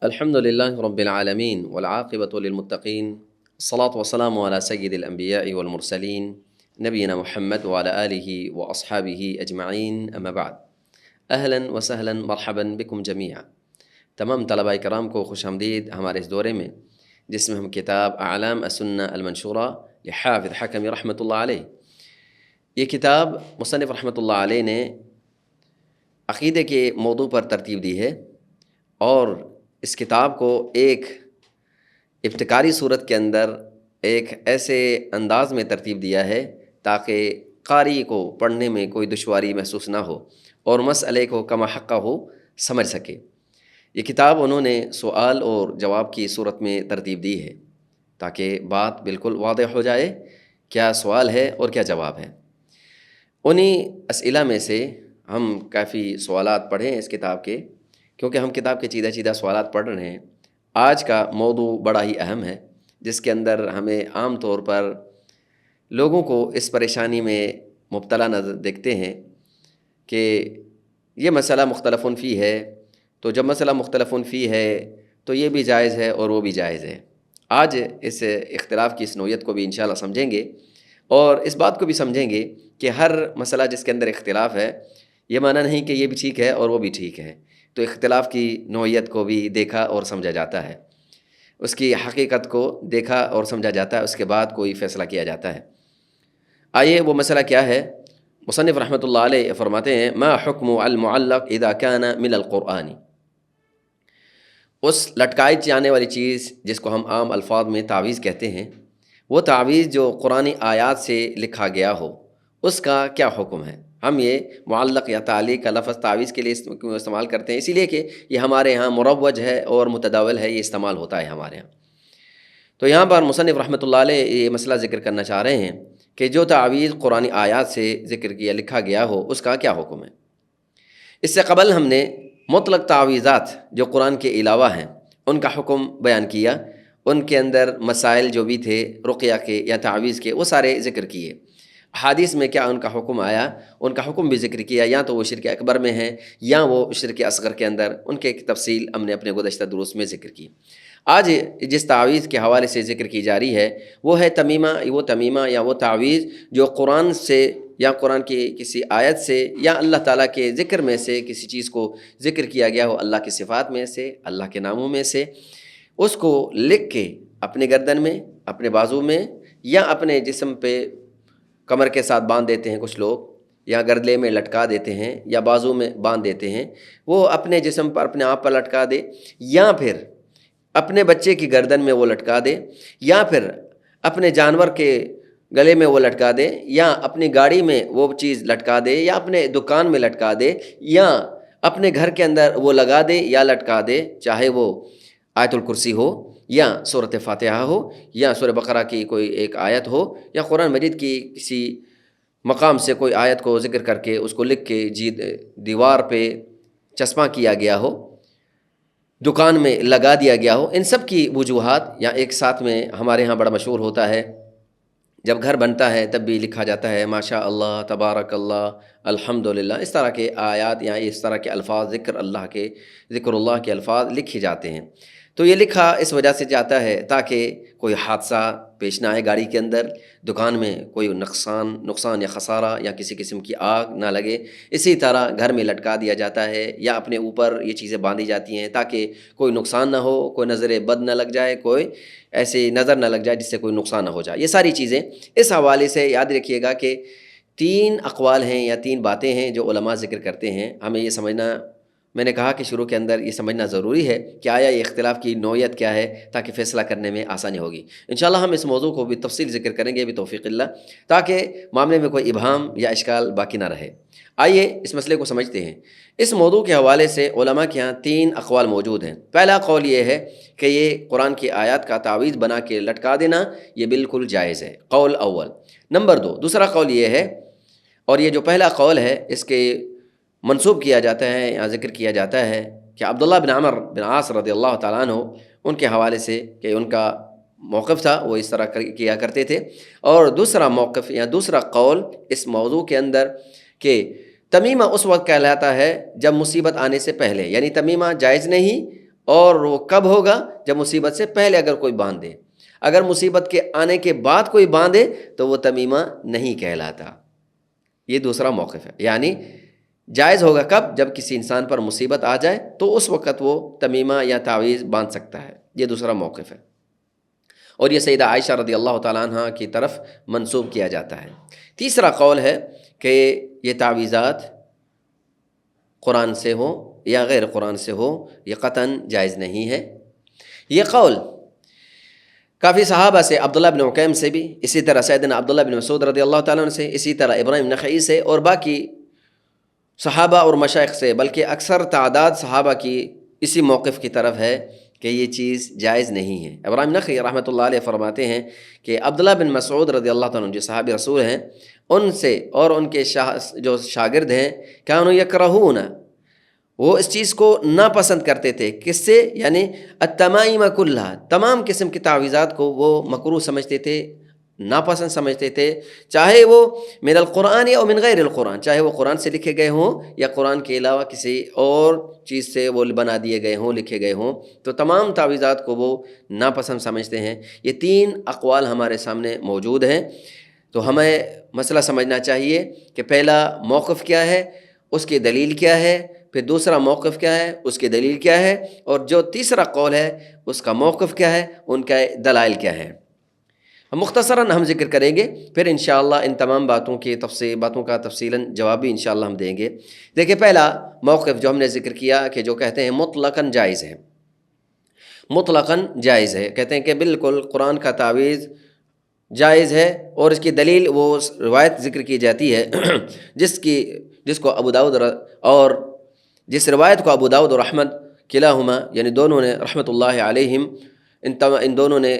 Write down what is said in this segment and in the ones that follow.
الحمد لله رب العالمين والعاقبة للمتقين الصلاة والسلام على سيد الأنبياء والمرسلين نبينا محمد وعلى آله وأصحابه أجمعين أما بعد أهلا وسهلا مرحبا بكم جميعا۔ تمام طلباء کرام کو خوش آمدید ہمارے اس دورے میں، جس میں ہم کتاب اعلام السنہ المنشورہ لحافظ حکمی رحمۃ اللہ علیہ، یہ کتاب مصنف رحمۃ اللہ علیہ نے عقیدے کے موضوع پر ترتیب دی ہے، اور اس کتاب کو ایک ابتکاری صورت کے اندر ایک ایسے انداز میں ترتیب دیا ہے تاکہ قاری کو پڑھنے میں کوئی دشواری محسوس نہ ہو اور مسئلے کو کما حقہ ہو سمجھ سکے۔ یہ کتاب انہوں نے سوال اور جواب کی صورت میں ترتیب دی ہے تاکہ بات بالکل واضح ہو جائے، کیا سوال ہے اور کیا جواب ہے۔ انہی اسئلہ میں سے ہم کافی سوالات پڑھیں اس کتاب کے، کیونکہ ہم کتاب کے چیدہ سوالات پڑھ رہے ہیں۔ آج کا موضوع بڑا ہی اہم ہے، جس کے اندر ہمیں عام طور پر لوگوں کو اس پریشانی میں مبتلا نظر دیکھتے ہیں کہ یہ مسئلہ مختلف فی ہے، تو جب مسئلہ مختلف فی ہے تو یہ بھی جائز ہے اور وہ بھی جائز ہے۔ آج اس اختلاف کی اس نوعیت کو بھی انشاءاللہ سمجھیں گے، اور اس بات کو بھی سمجھیں گے کہ ہر مسئلہ جس کے اندر اختلاف ہے، یہ معنی نہیں کہ یہ بھی ٹھیک ہے اور وہ بھی ٹھیک ہے، تو اختلاف کی نوعیت کو بھی دیکھا اور سمجھا جاتا ہے، اس کی حقیقت کو دیکھا اور سمجھا جاتا ہے، اس کے بعد کوئی فیصلہ کیا جاتا ہے۔ آئیے وہ مسئلہ کیا ہے۔ مصنف رحمۃ اللہ علیہ فرماتے ہیں: ما حکم المعلق اذا كان من القرآن، اس لٹکائی جانے والی چیز جس کو ہم عام الفاظ میں تعویذ کہتے ہیں، وہ تعویذ جو قرآنی آیات سے لکھا گیا ہو، اس کا کیا حکم ہے۔ ہم یہ معلق یا تعلیق کا لفظ تعویذ کے لیے استعمال کرتے ہیں، اسی لیے کہ یہ ہمارے ہاں مروج ہے اور متداول ہے، یہ استعمال ہوتا ہے ہمارے ہاں۔ تو یہاں پر مصنف رحمۃ اللہ علیہ یہ مسئلہ ذکر کرنا چاہ رہے ہیں کہ جو تعویذ قرآنی آیات سے ذکر کیا لکھا گیا ہو، اس کا کیا حکم ہے۔ اس سے قبل ہم نے مطلق تعویذات جو قرآن کے علاوہ ہیں، ان کا حکم بیان کیا، ان کے اندر مسائل جو بھی تھے رقیہ کے یا تعویذ کے، وہ سارے ذکر کیے۔ حدیث میں کیا ان کا حکم آیا، ان کا حکم بھی ذکر کیا، یا تو وہ شرک اکبر میں ہیں یا وہ شرک اصغر کے اندر، ان کے تفصیل ہم نے اپنے گزشتہ دروس میں ذکر کی۔ آج جس تعویذ کے حوالے سے ذکر کی جا رہی ہے، وہ ہے تمیمہ یا وہ تعویذ جو قرآن سے یا قرآن کی کسی آیت سے یا اللہ تعالیٰ کے ذکر میں سے کسی چیز کو ذکر کیا گیا ہو، اللہ کی صفات میں سے، اللہ کے ناموں میں سے، اس کو لکھ کے اپنے گردن میں، اپنے بازو میں، یا اپنے جسم پہ کمر کے ساتھ باندھ دیتے ہیں کچھ لوگ، یا گردلے میں لٹکا دیتے ہیں، یا بازو میں باندھ دیتے ہیں، وہ اپنے جسم پر اپنے آپ پر لٹکا دے، یا پھر اپنے بچے کی گردن میں وہ لٹکا دے، یا پھر اپنے جانور کے گلے میں وہ لٹکا دے، یا اپنی گاڑی میں وہ چیز لٹکا دے، یا اپنے دکان میں لٹکا دے، یا اپنے گھر کے اندر وہ لگا دے یا لٹکا دے، چاہے وہ آیت الکرسی ہو یا سورۃ فاتحہ ہو یا سورہ بقرہ کی کوئی ایک آیت ہو، یا قرآن مجید کی کسی مقام سے کوئی آیت کو ذکر کر کے اس کو لکھ کے دیوار پہ چسپاں کیا گیا ہو، دکان میں لگا دیا گیا ہو، ان سب کی وجوہات یا ایک ساتھ میں ہمارے ہاں بڑا مشہور ہوتا ہے، جب گھر بنتا ہے تب بھی لکھا جاتا ہے ماشاء اللہ، تبارک اللہ، الحمدللہ، اس طرح کے آیات یا اس طرح کے الفاظ ذکر اللہ کے الفاظ لکھے جاتے ہیں۔ تو یہ لکھا اس وجہ سے جاتا ہے تاکہ کوئی حادثہ پیش نہ آئے گاڑی کے اندر، دکان میں کوئی نقصان یا خسارہ یا کسی قسم کی آگ نہ لگے۔ اسی طرح گھر میں لٹکا دیا جاتا ہے یا اپنے اوپر یہ چیزیں باندھی جاتی ہیں تاکہ کوئی نقصان نہ ہو، کوئی نظر بد نہ لگ جائے، کوئی ایسی نظر نہ لگ جائے جس سے کوئی نقصان نہ ہو جائے۔ یہ ساری چیزیں اس حوالے سے یاد رکھیے گا کہ 3 اقوال ہیں یا 3 باتیں ہیں جو علماء ذکر کرتے ہیں۔ ہمیں یہ سمجھنا، میں نے کہا کہ شروع کے اندر یہ سمجھنا ضروری ہے کہ آیا یہ اختلاف کی نوعیت کیا ہے، تاکہ فیصلہ کرنے میں آسانی ہوگی۔ انشاءاللہ ہم اس موضوع کو بھی تفصیل ذکر کریں گے بتوفیق اللہ، تاکہ معاملے میں کوئی ابہام یا اشکال باقی نہ رہے۔ آئیے اس مسئلے کو سمجھتے ہیں۔ اس موضوع کے حوالے سے علماء کے ہاں 3 اقوال موجود ہیں۔ پہلا قول یہ ہے کہ یہ قرآن کی آیات کا تعویذ بنا کے لٹکا دینا یہ بالکل جائز ہے، قول اول۔ نمبر 2، دوسرا قول یہ ہے، اور یہ جو پہلا قول ہے اس کے منسوب کیا جاتا ہے یا ذکر کیا جاتا ہے کہ عبداللہ بن عمر بن عاص رضی اللہ تعالیٰ عنہ، ان کے حوالے سے کہ ان کا موقف تھا، وہ اس طرح کیا کرتے تھے۔ اور دوسرا موقف یا دوسرا قول اس موضوع کے اندر کہ تمیمہ اس وقت کہلاتا ہے جب مصیبت آنے سے پہلے، یعنی تمیمہ جائز نہیں اور وہ کب ہوگا؟ جب مصیبت سے پہلے اگر کوئی باندھے. اگر مصیبت کے آنے کے بعد کوئی باندھے تو وہ تمیمہ نہیں کہلاتا. یہ دوسرا موقف ہے. یعنی جائز ہوگا کب؟ جب کسی انسان پر مصیبت آ جائے تو اس وقت وہ تمیمہ یا تعویذ باندھ سکتا ہے. یہ دوسرا موقف ہے، اور یہ سیدہ عائشہ رضی اللہ تعالیٰ عنہ کی طرف منسوب کیا جاتا ہے. تیسرا قول ہے کہ یہ تعویذات قرآن سے ہو یا غیر قرآن سے ہو، یہ قطعاً جائز نہیں ہے. یہ قول کافی صحابہ سے، عبداللہ بن عکیم سے بھی، اسی طرح سیدنا عبداللہ بن مسعود رضی اللہ تعالیٰ عنہ سے، اسی طرح ابراہیم نخعی سے، اور باقی صحابہ اور مشائخ سے، بلکہ اکثر تعداد صحابہ کی اسی موقف کی طرف ہے کہ یہ چیز جائز نہیں ہے. ابراہیم نخعی رحمۃ اللہ علیہ فرماتے ہیں کہ عبداللہ بن مسعود رضی اللہ تعالیٰ عنہ جو صحابی رسول ہیں، ان سے اور ان کے جو شاگرد ہیں، کانوا یکرہون، وہ اس چیز کو ناپسند کرتے تھے. کس سے؟ یعنی التمائم کلھا، تمام قسم کی تعویذات کو وہ مکروہ سمجھتے تھے، ناپسند سمجھتے تھے، چاہے وہ من القرآن یا من غیر القرآن، چاہے وہ قرآن سے لکھے گئے ہوں یا قرآن کے علاوہ کسی اور چیز سے وہ بنا دیے گئے ہوں، لکھے گئے ہوں، تو تمام تعویذات کو وہ ناپسند سمجھتے ہیں. یہ تین اقوال ہمارے سامنے موجود ہیں. تو ہمیں مسئلہ سمجھنا چاہیے کہ پہلا موقف کیا ہے، اس کی دلیل کیا ہے، پھر دوسرا موقف کیا ہے، اس کی دلیل کیا ہے، اور جو تیسرا قول ہے اس کا موقف کیا ہے، ان کا دلائل کیا ہے. مختصراً ہم ذکر کریں گے، پھر انشاءاللہ ان تمام باتوں کا تفصیلاً جواب بھی انشاءاللہ ہم دیں گے. دیکھیں، پہلا موقف جو ہم نے ذکر کیا کہ جو کہتے ہیں مطلقاً جائز ہے، مطلقاً جائز ہے، کہتے ہیں کہ بالکل قرآن کا تعویذ جائز ہے، اور اس کی دلیل وہ روایت ذکر کی جاتی ہے جس کو ابو داؤد اور جس روایت کو ابو داؤد اور احمد کلاہما، یعنی دونوں نے رحمۃ اللہ علیہم، ان دونوں نے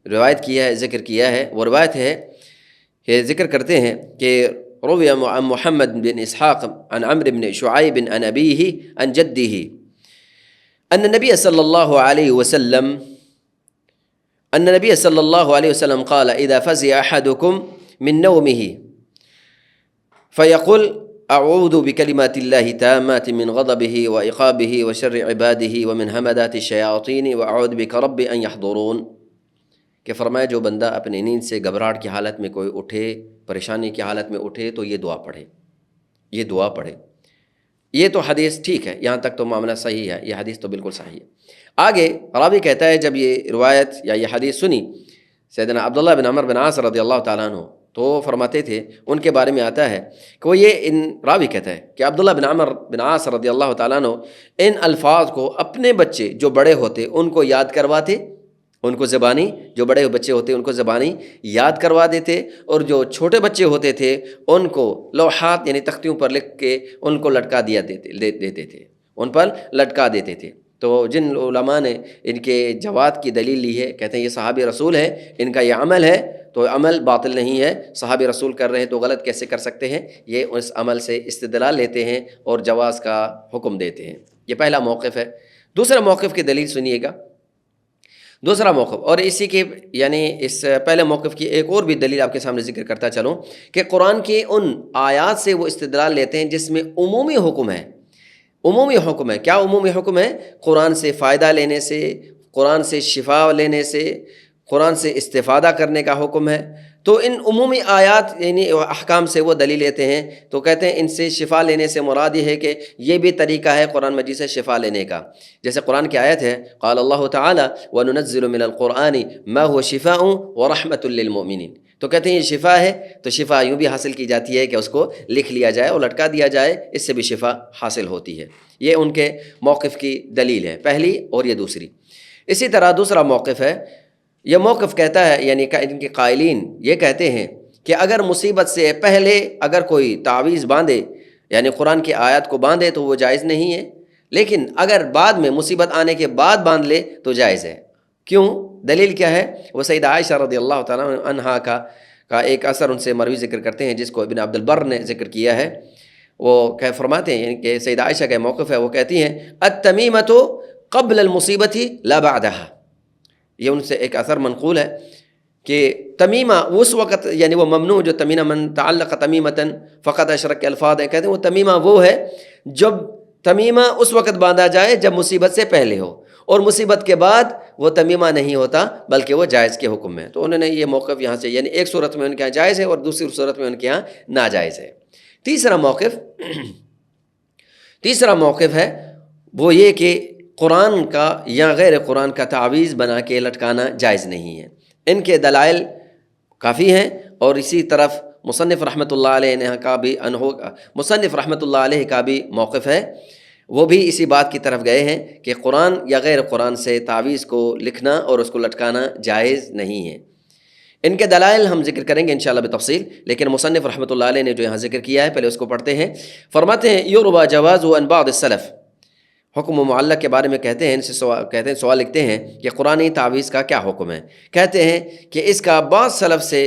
روایت کیا ہے، ذکر کیا ہے. وہ روایت ہے کہ ذکر کرتے ہیں کہ روی عن محمد بن اسحاق عن عمرو بن شعیب عن ابیہ عن جدہ ان النبی صلی اللہ علیہ وسلم قال اذا فزع احدكم من نومه فيقول اعوذ بکلمات اللہ تامات من غضبہ وعقابہ وشر عبادہ ومن ہمدات الشیاطین واعوذ بک رب ان یحضرون، کہ فرمایا جو بندہ اپنی نیند سے گھبراہٹ کی حالت میں کوئی اٹھے، پریشانی کی حالت میں اٹھے، تو یہ دعا پڑھے، یہ دعا پڑھے. یہ تو حدیث ٹھیک ہے، یہاں تک تو معاملہ صحیح ہے، یہ حدیث تو بالکل صحیح ہے. آگے راوی کہتا ہے جب یہ روایت یا یہ حدیث سنی سیدنا عبداللہ بن عمر بن عاص رضی اللہ تعالیٰ عنہ، تو فرماتے تھے، ان کے بارے میں آتا ہے کہ وہ راوی کہتا ہے کہ عبداللہ بن عمر بن عاص رضی اللہ تعالیٰ عنہ ان الفاظ کو اپنے بچے جو بڑے ہوتے ان کو یاد کرواتے، ان کو زبانی، جو بڑے بچے ہوتے ان کو زبانی یاد کروا دیتے، اور جو چھوٹے بچے ہوتے تھے ان کو لوحات یعنی تختیوں پر لکھ کے ان کو لٹکا دیتے تھے، ان پر لٹکا دیتے تھے. تو جن علماء نے ان کے جواز کی دلیل لی ہے، کہتے ہیں یہ صحابی رسول ہے، ان کا یہ عمل ہے، تو عمل باطل نہیں ہے، صحابی رسول کر رہے ہیں تو غلط کیسے کر سکتے ہیں؟ یہ اس عمل سے استدلال لیتے ہیں اور جواز کا حکم دیتے ہیں. یہ پہلا موقف ہے. دوسرا موقف کی دلیل سنیے گا. دوسرا موقف، اور اسی کے یعنی اس پہلے موقف کی ایک اور بھی دلیل آپ کے سامنے ذکر کرتا چلوں کہ قرآن کی ان آیات سے وہ استدلال لیتے ہیں جس میں عمومی حکم ہے. عمومی حکم ہے. کیا عمومی حکم ہے؟ قرآن سے فائدہ لینے سے، قرآن سے شفا لینے سے، قرآن سے استفادہ کرنے کا حکم ہے. تو ان عمومی آیات یعنی احکام سے وہ دلیل لیتے ہیں، تو کہتے ہیں ان سے شفا لینے سے مراد یہ ہے کہ یہ بھی طریقہ ہے قرآن مجید سے شفا لینے کا. جیسے قرآن کی آیت ہے قال اللہ تعالی وَنُنَزِّلُ مِنَ الْقُرْآنِ مَا هُوَ شِفَاءٌ وَرَحْمَةٌ لِّلْمُؤْمِنِينَ. تو کہتے ہیں یہ شفا ہے، تو شفا یوں بھی حاصل کی جاتی ہے کہ اس کو لکھ لیا جائے اور لٹکا دیا جائے، اس سے بھی شفا حاصل ہوتی ہے. یہ ان کے موقف کی دلیل ہے، پہلی اور یہ دوسری. اسی طرح دوسرا موقف ہے، یہ موقف کہتا ہے یعنی ان کے قائلین یہ کہتے ہیں کہ اگر مصیبت سے پہلے اگر کوئی تعویذ باندھے یعنی قرآن کی آیات کو باندھے تو وہ جائز نہیں ہے، لیکن اگر بعد میں مصیبت آنے کے بعد باندھ لے تو جائز ہے. کیوں؟ دلیل کیا ہے؟ وہ سیدہ عائشہ رضی اللہ تعالیٰ عنہا کا ایک اثر ان سے مروی ذکر کرتے ہیں جس کو ابن عبد البر نے ذکر کیا ہے. وہ فرماتے ہیں کہ سیدہ عائشہ کا موقف ہے، وہ کہتی ہیں التمیمۃ قبل المصیبت لا بعدها. یہ ان سے ایک اثر منقول ہے کہ تمیمہ اس وقت یعنی وہ ممنوع، جو تمیمہ من تعلق تمیمتاً فقط اشرک کے الفاظ ہیں، کہتے ہیں وہ تمیمہ وہ ہے جب تمیمہ اس وقت باندھا جائے جب مصیبت سے پہلے ہو، اور مصیبت کے بعد وہ تمیمہ نہیں ہوتا بلکہ وہ جائز کے حکم میں. تو انہوں نے یہ موقف یہاں سے، یعنی ایک صورت میں ان کے یہاں جائز ہے اور دوسری صورت میں ان کے یہاں ناجائز ہے. تیسرا موقف ہے وہ یہ کہ قرآن کا یا غیر قرآن کا تعویذ بنا کے لٹکانا جائز نہیں ہے. ان کے دلائل کافی ہیں، اور اسی طرف مصنف رحمۃ اللہ علیہ کا بھی موقف ہے. وہ بھی اسی بات کی طرف گئے ہیں کہ قرآن یا غیر قرآن سے تعویذ کو لکھنا اور اس کو لٹکانا جائز نہیں ہے. ان کے دلائل ہم ذکر کریں گے انشاءاللہ بتفصیل، لیکن مصنف رحمۃ اللہ علیہ نے جو یہاں ذکر کیا ہے پہلے اس کو پڑھتے ہیں. فرماتے ہیں یروى جواز عن بعض السلف، حکم و معلق کے بارے میں کہتے ہیں، سوال لکھتے ہیں کہ قرآنی تعویذ کا کیا حکم ہے. کہتے ہیں کہ اس کا بعض سلف سے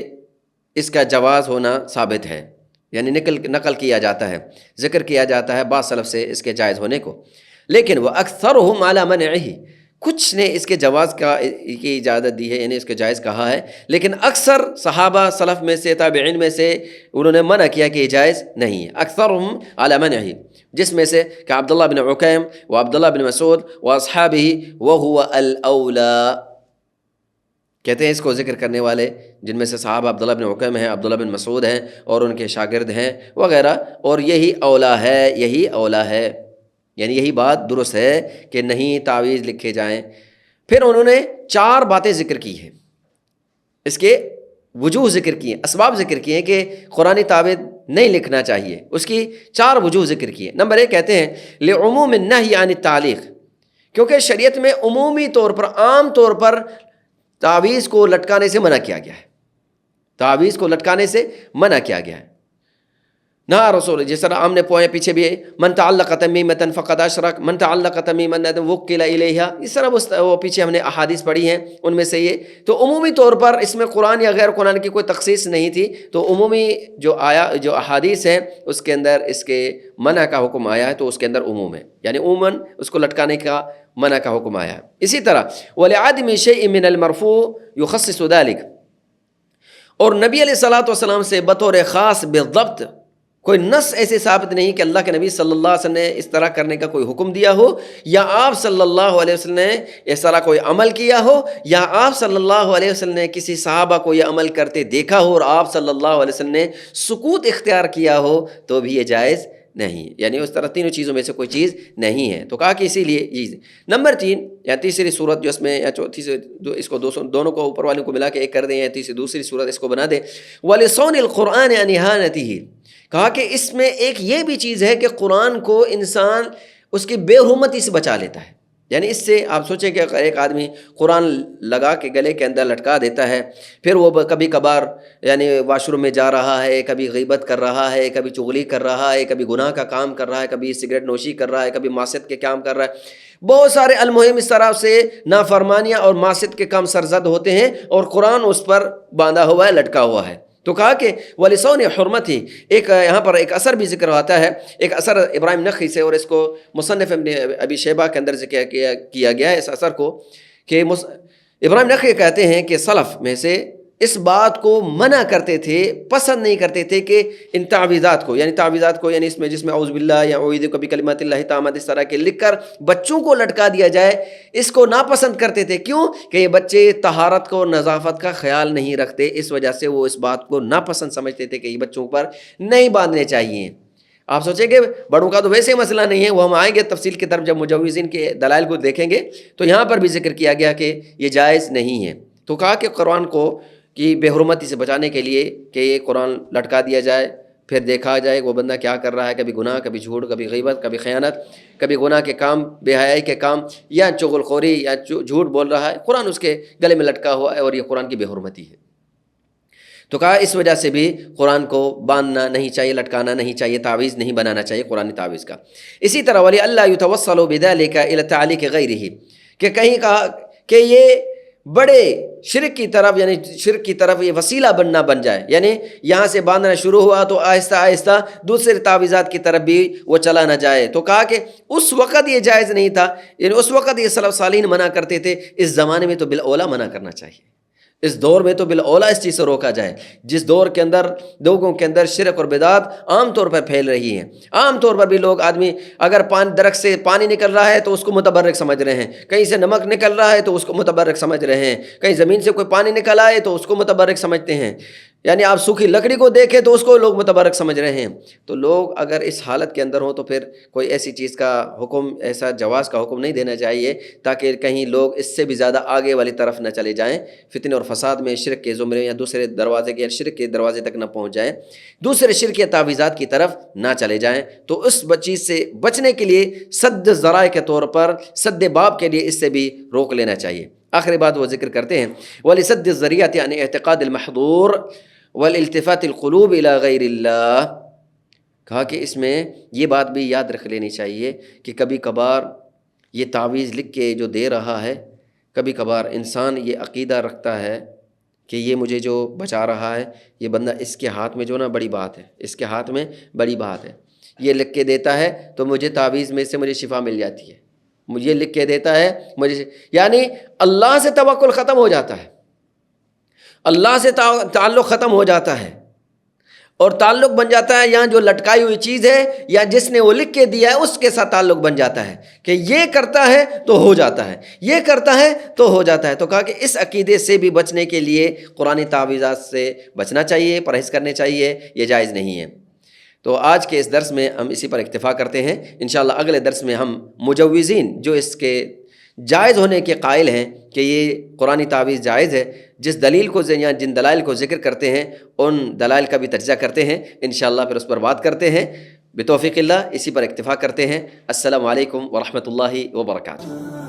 اس کا جواز ہونا ثابت ہے، یعنی نقل کیا جاتا ہے، ذکر کیا جاتا ہے بعض سلف سے اس کے جائز ہونے کو. لیکن وہ اکثرهم علی منعہ، کچھ نے اس کے جواز کی اجازت دی ہے، یعنی اس کے جائز کہا ہے، لیکن اکثر صحابہ سلف میں سے تابعین میں سے انہوں نے منع کیا کہ یہ جائز نہیں ہے. اکثرهم علی منعہ، جس میں سے کہ عبداللہ بن عکیم و عبداللہ بن مسعود و اصحابہ وہو الاولی، کہتے ہیں اس کو ذکر کرنے والے جن میں سے صحابہ عبداللہ بن عکیم ہیں، عبداللہ بن مسعود ہیں اور ان کے شاگرد ہیں وغیرہ، اور یہی اولا ہے، یعنی یہی بات درست ہے کہ نہیں تعویذ لکھے جائیں. پھر انہوں نے 4 باتیں ذکر کی ہیں، اس کے وجوہ ذکر کی ہیں، اسباب ذکر کیے ہیں کہ قرآنی تعویذ نہیں لکھنا چاہیے. اس کی 4 وجوہ ذکر کی ہیں. نمبر 1 کہتے ہیں لعموم النہی عن التعلیق، کیونکہ شریعت میں عمومی طور پر، عام طور پر تعویذ کو لٹکانے سے منع کیا گیا ہے، تعویذ کو لٹکانے سے منع کیا گیا ہے. نہ رسول، جس طرح ہم نے پوائیں پیچھے بھی ہے، من تعلق تمیمۃ فقد اشرک، من تعلق تمیمۃ وکل الیہا، اس طرح وہ پیچھے ہم نے احادیث پڑھی ہیں، ان میں سے یہ. تو عمومی طور پر اس میں قرآن یا غیر قرآن کی کوئی تخصیص نہیں تھی، تو عمومی جو احادیث ہیں اس کے اندر اس کے منع کا حکم آیا ہے، تو اس کے اندر عموم ہے، یعنی عموماً اس کو لٹکانے کا منع کا حکم آیا ہے. اسی طرح وَلِعَدْمِ شَيْءٍ مِّنَ الْمَرْفُوعِ يُخَصِّصُ ذَلِكَ، اور نبی علیہ الصلوۃ والسلام سے بطور خاص بالضبط کوئی نص ایسے ثابت نہیں کہ اللہ کے نبی صلی اللہ علیہ وسلم نے اس طرح کرنے کا کوئی حکم دیا ہو، یا آپ صلی اللہ علیہ وسلم نے اس طرح کوئی عمل کیا ہو، یا آپ صلی اللہ علیہ وسلم نے کسی صحابہ کو یہ عمل کرتے دیکھا ہو اور آپ صلی اللہ علیہ وسلم نے سکوت اختیار کیا ہو، تو بھی یہ جائز نہیں. یعنی اس طرح تینوں چیزوں میں سے کوئی چیز نہیں ہے. تو کہا کہ اسی لیے یہ نمبر 3 یا تیسری صورت جو اس میں، یا چوتھی سے اس کو دونوں کو اوپر والوں کو ملا کے ایک کر دیں، یا دوسری صورت اس کو بنا دیں، وَلِصَوْنِ الْقُرْآنِ عَنْ إِهَانَتِهِ، کہا کہ اس میں ایک یہ بھی چیز ہے کہ قرآن کو انسان اس کی بے حرمتی سے بچا لیتا ہے. یعنی اس سے آپ سوچیں کہ ایک آدمی قرآن لگا کے گلے کے اندر لٹکا دیتا ہے، پھر وہ کبھی کبھار یعنی واش روم میں جا رہا ہے، کبھی غیبت کر رہا ہے، کبھی چغلی کر رہا ہے، کبھی گناہ کا کام کر رہا ہے، کبھی سگریٹ نوشی کر رہا ہے، کبھی معصیت کے کام کر رہا ہے، بہت سارے المہم اس طرح سے نافرمانیاں اور معصیت کے کام سرزد ہوتے ہیں، اور قرآن اس پر باندھا ہوا ہے، لٹکا ہوا ہے. تو کہا کہ وَلِصَوْنِ حُرْمَتِهِ، ایک یہاں پر ایک اثر بھی ذکر ہوتا ہے، ایک اثر ابراہیم نخعی سے، اور اس کو مصنف ابن ابی شیبہ کے اندر ذکر کیا گیا ہے اس اثر کو، کہ ابراہیم نخعی کہتے ہیں کہ سلف میں سے اس بات کو منع کرتے تھے، پسند نہیں کرتے تھے کہ ان تعویذات کو، یعنی اس میں جس میں اعوذ باللہ یا اعوذ بکلمات اللہ التامات اس طرح کے لکھ کر بچوں کو لٹکا دیا جائے، اس کو ناپسند کرتے تھے. کیوں کہ یہ بچے طہارت کو، نظافت کا خیال نہیں رکھتے، اس وجہ سے وہ اس بات کو ناپسند سمجھتے تھے کہ یہ بچوں پر نہیں باندھنے چاہیے. آپ سوچیں کہ بڑوں کا تو ویسے مسئلہ نہیں ہے، وہ ہم آئیں گے تفصیل کی طرف جب مجوزین کے دلائل کو دیکھیں گے، تو یہاں پر بھی ذکر کیا گیا کہ یہ جائز نہیں ہے. تو کہا کہ قرآن کو کی بے حرمتی سے بچانے کے لیے کہ یہ قرآن لٹکا دیا جائے، پھر دیکھا جائے وہ بندہ کیا کر رہا ہے، کبھی گناہ، کبھی جھوٹ، کبھی غیبت، کبھی خیانت، کبھی گناہ کے کام، بے حیائی کے کام، یا چغل خوری یا جھوٹ بول رہا ہے، قرآن اس کے گلے میں لٹکا ہوا ہے، اور یہ قرآن کی بے حرمتی ہے. تو کہا اس وجہ سے بھی قرآن کو باندھنا نہیں چاہیے، لٹکانا نہیں چاہیے، تعویذ نہیں بنانا چاہیے قرآن تعویذ کا. اسی طرح ولی اللہ یتوصل بذلک الی تعلیق غیرہ، کہ کہیں کہا کہ یہ بڑے شرک کی طرف، یعنی شرک کی طرف یہ وسیلہ بن جائے، یعنی یہاں سے باندھنا شروع ہوا تو آہستہ آہستہ دوسرے تعویذات کی طرف بھی وہ چلا نہ جائے. تو کہا کہ اس وقت یہ جائز نہیں تھا، یعنی اس وقت یہ سلف صالحین منع کرتے تھے، اس زمانے میں تو بالاولیٰ منع کرنا چاہیے. اس دور میں تو بالاولیٰ اس چیز سے روکا جائے، جس دور کے اندر لوگوں کے اندر شرک اور بدعت عام طور پر پھیل رہی ہیں۔ عام طور پر بھی لوگ آدمی اگر درخت سے پانی نکل رہا ہے تو اس کو متبرک سمجھ رہے ہیں، کہیں سے نمک نکل رہا ہے تو اس کو متبرک سمجھ رہے ہیں، کہیں زمین سے کوئی پانی نکل آئے تو اس کو متبرک سمجھتے ہیں، یعنی آپ سوکھی لکڑی کو دیکھیں تو اس کو لوگ متبرک سمجھ رہے ہیں۔ تو لوگ اگر اس حالت کے اندر ہوں تو پھر کوئی ایسی چیز کا حکم، ایسا جواز کا حکم نہیں دینا چاہیے تاکہ کہیں لوگ اس سے بھی زیادہ آگے والی طرف نہ چلے جائیں، فتنے اور فساد میں شرک کے زمرے یا دوسرے دروازے کے شرک کے دروازے تک نہ پہنچ جائیں، دوسرے شرک یا تعویذات کی طرف نہ چلے جائیں۔ تو اس چیز سے بچنے کے لیے سد ذرائع کے طور پر، سد باب کے لیے اس سے بھی روک لینا چاہیے۔ آخری بات وہ ذکر کرتے ہیں وَلِسَدِّ الذَّرِيعَةِ عَنِ اعتقاد المحظور والالتفات القلوب الى غیر اللہ، کہا کہ اس میں یہ بات بھی یاد رکھ لینی چاہیے کہ کبھی کبھار یہ تعویذ لکھ کے جو دے رہا ہے، کبھی کبھار انسان یہ عقیدہ رکھتا ہے کہ یہ مجھے جو بچا رہا ہے، یہ بندہ اس کے ہاتھ میں جو نا بڑی بات ہے، اس کے ہاتھ میں بڑی بات ہے، یہ لکھ کے دیتا ہے تو مجھے تعویذ میں سے مجھے شفا مل جاتی ہے، مجھے لکھ کے دیتا ہے مجھے، یعنی اللہ سے توکل ختم ہو جاتا ہے، اللہ سے تعلق ختم ہو جاتا ہے، اور تعلق بن جاتا ہے یہاں جو لٹکائی ہوئی چیز ہے یا جس نے وہ لکھ کے دیا ہے اس کے ساتھ تعلق بن جاتا ہے کہ یہ کرتا ہے تو ہو جاتا ہے، یہ کرتا ہے تو ہو جاتا ہے۔ تو کہا کہ اس عقیدے سے بھی بچنے کے لیے قرآنی تعویذات سے بچنا چاہیے، پرہیز کرنے چاہیے، یہ جائز نہیں ہے۔ تو آج کے اس درس میں ہم اسی پر اکتفا کرتے ہیں، انشاءاللہ اگلے درس میں ہم مجوزین جو اس کے جائز ہونے کے قائل ہیں کہ یہ قرآنی تعویذ جائز ہے، جس دلیل کو یا جن دلائل کو ذکر کرتے ہیں ان دلائل کا بھی تجزیہ کرتے ہیں، انشاءاللہ پھر اس پر بات کرتے ہیں بتوفیق اللہ، اسی پر اکتفا کرتے ہیں۔ السلام علیکم ورحمۃ اللہ وبرکاتہ۔